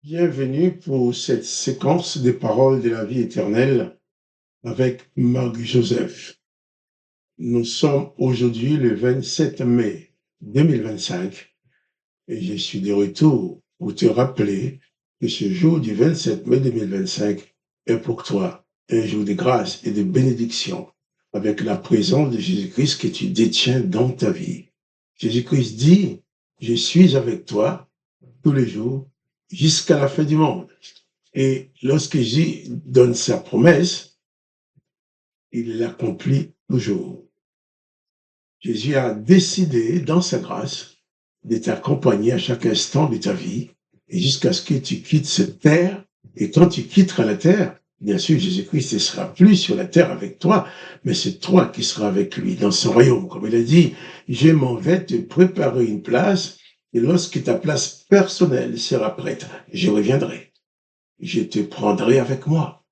Bienvenue pour cette séquence des paroles de la vie éternelle avec Marc Joseph. Nous sommes aujourd'hui le 27 mai 2025 et je suis de retour pour te rappeler que ce jour du 27 mai 2025 est pour toi un jour de grâce et de bénédiction avec la présence de Jésus-Christ que tu détiens dans ta vie. Jésus-Christ dit, je suis avec toi tous les jours jusqu'à la fin du monde. Et lorsque Jésus donne sa promesse, il l'accomplit toujours. Jésus a décidé, dans sa grâce, de t'accompagner à chaque instant de ta vie et jusqu'à ce que tu quittes cette terre. Et quand tu quitteras la terre, bien sûr, Jésus-Christ ne sera plus sur la terre avec toi, mais c'est toi qui seras avec lui dans son royaume. Comme il a dit, je m'en vais te préparer une place et lorsque ta place personnelle sera prête, je reviendrai. Je te prendrai avec moi,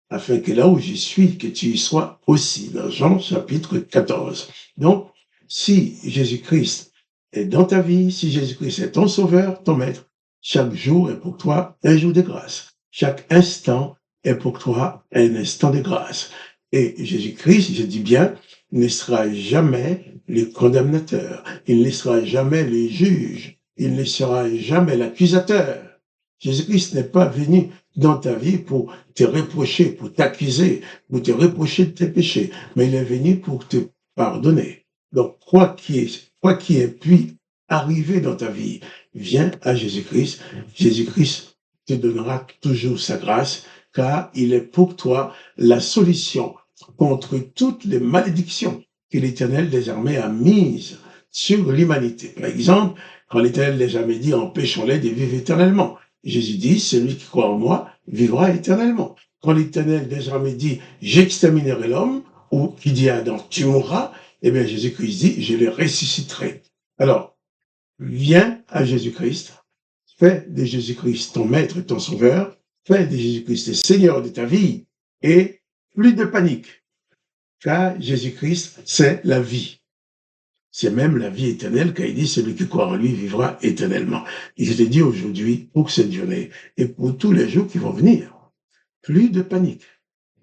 afin que là où je suis, que tu y sois aussi, dans Jean chapitre 14. Donc, si Jésus-Christ est dans ta vie, si Jésus-Christ est ton sauveur, ton maître, chaque jour est pour toi un jour de grâce. Chaque instant est pour toi un instant de grâce. Et Jésus-Christ, je dis bien, ne sera jamais le condamnateur. Il ne sera jamais le juge. Il ne sera jamais l'accusateur. Jésus-Christ n'est pas venu dans ta vie pour te reprocher, pour t'accuser, pour te reprocher de tes péchés, mais il est venu pour te pardonner. Donc, quoi qu'il ait pu arriver dans ta vie, viens à Jésus-Christ. Jésus-Christ te donnera toujours sa grâce, car il est pour toi la solution contre toutes les malédictions que l'Éternel désormais a mises sur l'humanité. Par exemple, quand l'Éternel les a dit, empêchons-les de vivre éternellement. Jésus dit, celui qui croit en moi vivra éternellement. Quand l'Éternel désormais dit, j'exterminerai l'homme, ou qui dit à Adam, tu mourras, eh bien Jésus-Christ dit, je le ressusciterai. Alors, viens à Jésus-Christ, fais de Jésus-Christ ton maître et ton sauveur, fais de Jésus-Christ le Seigneur de ta vie, et plus de panique, car Jésus-Christ, c'est la vie. C'est même la vie éternelle, car il dit, celui qui croit en lui vivra éternellement. Et je te dis aujourd'hui, pour cette journée, et pour tous les jours qui vont venir, plus de panique.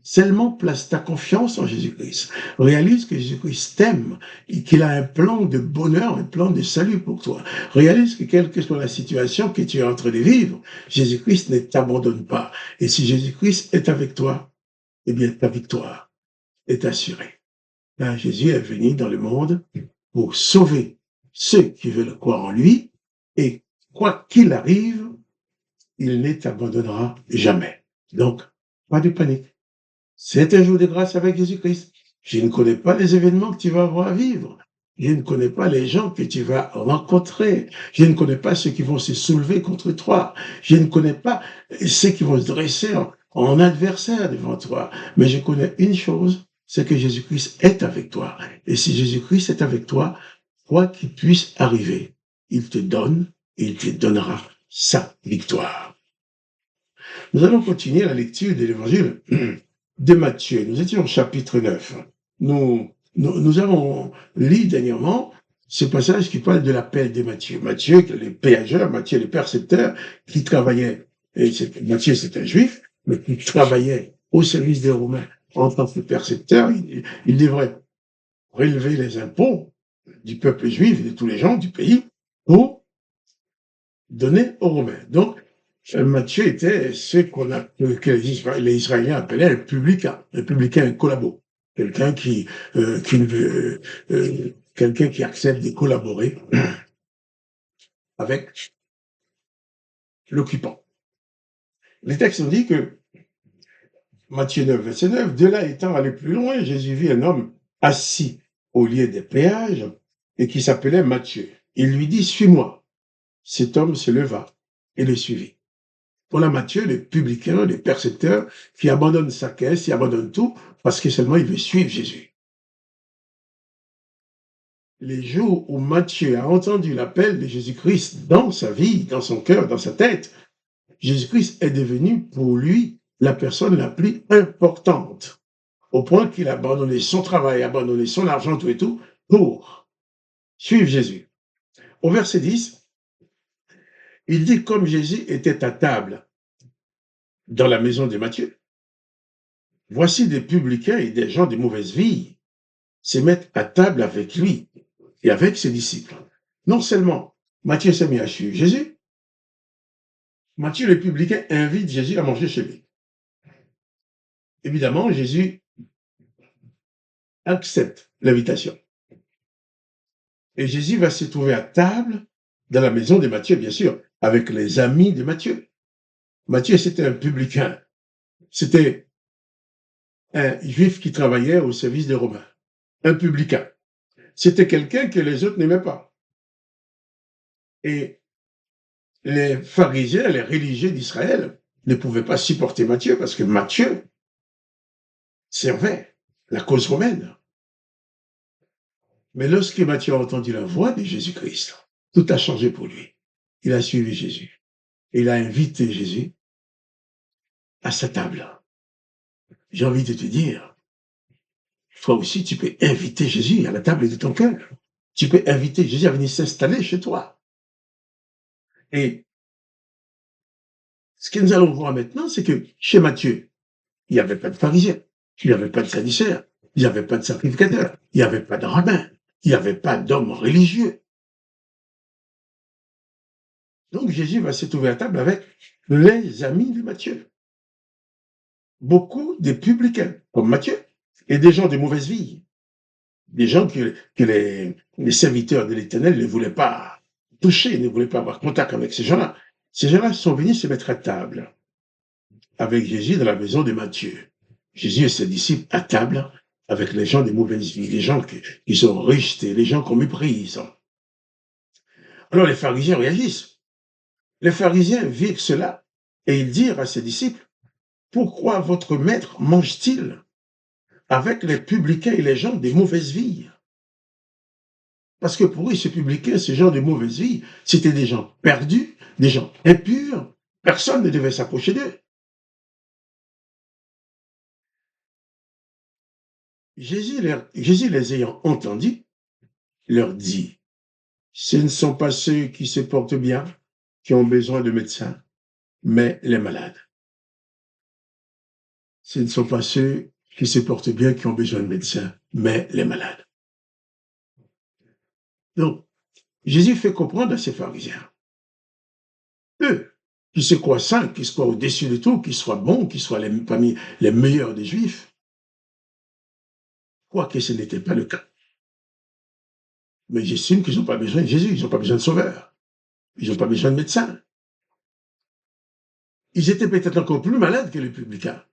Seulement place ta confiance en Jésus-Christ. Réalise que Jésus-Christ t'aime et qu'il a un plan de bonheur, un plan de salut pour toi. Réalise que quelle que soit la situation que tu es en train de vivre, Jésus-Christ ne t'abandonne pas. Et si Jésus-Christ est avec toi, eh bien ta victoire est assurée. Car Jésus est venu dans le monde pour sauver ceux qui veulent croire en lui, et quoi qu'il arrive, il ne t'abandonnera jamais. Donc, pas de panique. C'est un jour de grâce avec Jésus-Christ. Je ne connais pas les événements que tu vas avoir à vivre. Je ne connais pas les gens que tu vas rencontrer. Je ne connais pas ceux qui vont se soulever contre toi. Je ne connais pas ceux qui vont se dresser en adversaire devant toi. Mais je connais une chose, c'est que Jésus-Christ est avec toi. Et si Jésus-Christ est avec toi, quoi qu'il puisse arriver, il te donne et il te donnera sa victoire. Nous allons continuer la lecture de l'évangile de Matthieu. Nous étions au chapitre 9. Nous avons lu dernièrement ce passage qui parle de l'appel de Matthieu. Matthieu, le péageur, Matthieu, le percepteur, qui travaillait, Matthieu c'est un juif, mais qui travaillait au service des Romains en tant que percepteur. Il devrait relever les impôts du peuple juif et de tous les gens du pays pour donner aux Romains. Donc, Matthieu était ce que les Israéliens appelaient un publicain, un collabo, quelqu'un quelqu'un qui accepte de collaborer avec l'occupant. Les textes ont dit que Matthieu 9, verset 9, de là étant allé plus loin, Jésus vit un homme assis au lieu des péages et qui s'appelait Matthieu. Il lui dit, suis-moi. Cet homme se leva et le suivit. Voilà Matthieu, le publicain, le percepteur, qui abandonne sa caisse, qui abandonne tout, parce que seulement il veut suivre Jésus. Les jours où Matthieu a entendu l'appel de Jésus-Christ dans sa vie, dans son cœur, dans sa tête, Jésus-Christ est devenu pour lui la personne la plus importante, au point qu'il a abandonné son travail, abandonné son argent, tout et tout, pour suivre Jésus. Au verset 10, Il dit, comme Jésus était à table dans la maison de Matthieu, voici des publicains et des gens de mauvaise vie se mettent à table avec lui et avec ses disciples. Non seulement Matthieu s'est mis à suivre Jésus, Matthieu le publicain invite Jésus à manger chez lui. Évidemment, Jésus accepte l'invitation. Et Jésus va se trouver à table dans la maison de Matthieu, bien sûr, avec les amis de Matthieu. Matthieu, c'était un publicain. C'était un juif qui travaillait au service des Romains. Un publicain. C'était quelqu'un que les autres n'aimaient pas. Et les pharisiens, les religieux d'Israël ne pouvaient pas supporter Matthieu parce que Matthieu servait la cause romaine. Mais lorsque Matthieu a entendu la voix de Jésus-Christ, tout a changé pour lui. Il a suivi Jésus. Il a invité Jésus à sa table. J'ai envie de te dire, toi aussi, tu peux inviter Jésus à la table de ton cœur. Tu peux inviter Jésus à venir s'installer chez toi. Et ce que nous allons voir maintenant, c'est que chez Matthieu, il n'y avait pas de pharisiens, il n'y avait pas de sadducéens, il n'y avait pas de sacrificateurs, il n'y avait pas de rabbins, il n'y avait pas d'hommes religieux. Donc Jésus va se trouver à table avec les amis de Matthieu. Beaucoup de publicains, comme Matthieu, et des gens de mauvaise vie. Des gens que les serviteurs de l'Éternel ne voulaient pas toucher, ne voulaient pas avoir contact avec ces gens-là. Ces gens-là sont venus se mettre à table avec Jésus dans la maison de Matthieu. Jésus et ses disciples à table avec les gens de mauvaise vie, les gens qui sont rejetés, les gens qu'on méprise. Alors les pharisiens réagissent. Les pharisiens virent cela et ils dirent à ses disciples, pourquoi votre maître mange-t-il avec les publicains et les gens de mauvaise vie? Parce que pour eux, ces publicains, ces gens de mauvaise vie, c'était des gens perdus, des gens impurs. Personne ne devait s'approcher d'eux. Jésus, les ayant entendus, leur dit, ce ne sont pas ceux qui se portent bien qui ont besoin de médecins, mais les malades. Ce ne sont pas ceux qui se portent bien qui ont besoin de médecins, mais les malades. Donc, Jésus fait comprendre à ces pharisiens, eux, qui se croient saints, qui se croient au-dessus de tout, qui soient bons, qui soient parmi les meilleurs des Juifs, quoique ce n'était pas le cas. Mais j'estime qu'ils n'ont pas besoin de Jésus, ils n'ont pas besoin de sauveur, ils n'ont pas besoin de médecin. Ils étaient peut-être encore plus malades que les publicains.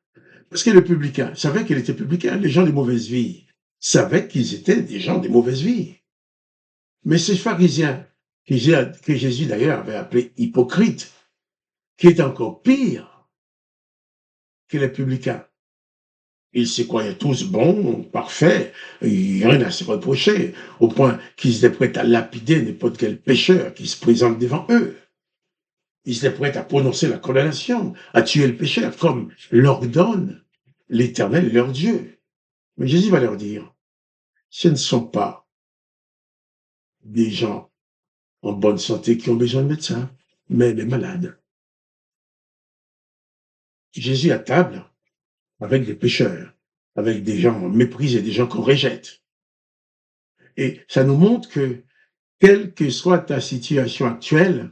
Parce que le publicain savait qu'il était publicain. Les gens de mauvaise vie savaient qu'ils étaient des gens de mauvaise vie. Mais ces pharisiens, que Jésus d'ailleurs avait appelés hypocrites, qui étaient encore pires que les publicains. Ils se croyaient tous bons, parfaits, rien à se reprocher, au point qu'ils étaient prêts à lapider n'importe quel pécheur qui se présente devant eux. Ils étaient prêts à prononcer la condamnation, à tuer le pécheur, comme l'ordonne l'Éternel, leur Dieu. Mais Jésus va leur dire, ce ne sont pas des gens en bonne santé qui ont besoin de médecins, mais les malades. Jésus à table avec des pécheurs, avec des gens méprisés, des gens qu'on rejette. Et ça nous montre que, quelle que soit ta situation actuelle,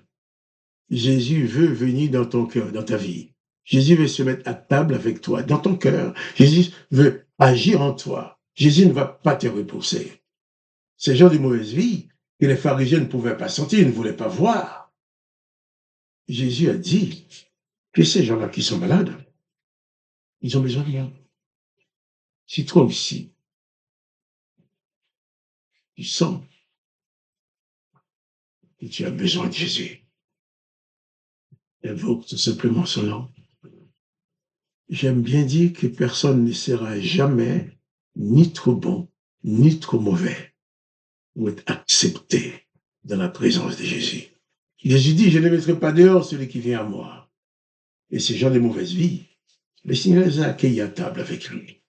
Jésus veut venir dans ton cœur, dans ta vie. Jésus veut se mettre à table avec toi, dans ton cœur. Jésus veut agir en toi. Jésus ne va pas te repousser. Ces gens de mauvaise vie, que les pharisiens ne pouvaient pas sentir, ne voulaient pas voir. Jésus a dit que ces gens-là qui sont malades, ils ont besoin de moi. Si toi aussi, tu sens que tu as besoin de Jésus, invoque tout simplement son nom. J'aime bien dire que personne ne sera jamais ni trop bon, ni trop mauvais pour être accepté dans la présence de Jésus. Jésus dit, je ne mettrai pas dehors celui qui vient à moi. Et ces gens de mauvaise vie, le Seigneur les a accueillis à table avec lui.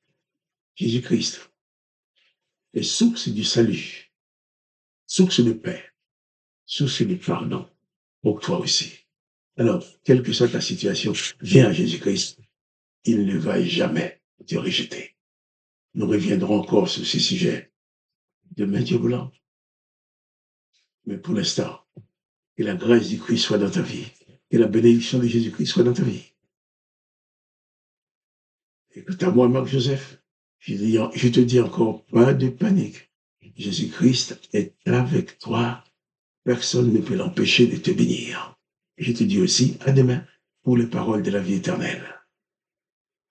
Jésus-Christ est source du salut, source de paix, source de pardon pour toi aussi. Alors, quelle que soit ta situation, viens à Jésus-Christ. Il ne va jamais te rejeter. Nous reviendrons encore sur ces sujets demain, Dieu voulant. Mais pour l'instant, que la grâce du Christ soit dans ta vie. Que la bénédiction de Jésus-Christ soit dans ta vie. Écoute à moi, Marc-Joseph, je te dis encore, pas de panique. Jésus-Christ est avec toi. Personne ne peut l'empêcher de te bénir. Je te dis aussi, à demain, pour les paroles de la vie éternelle.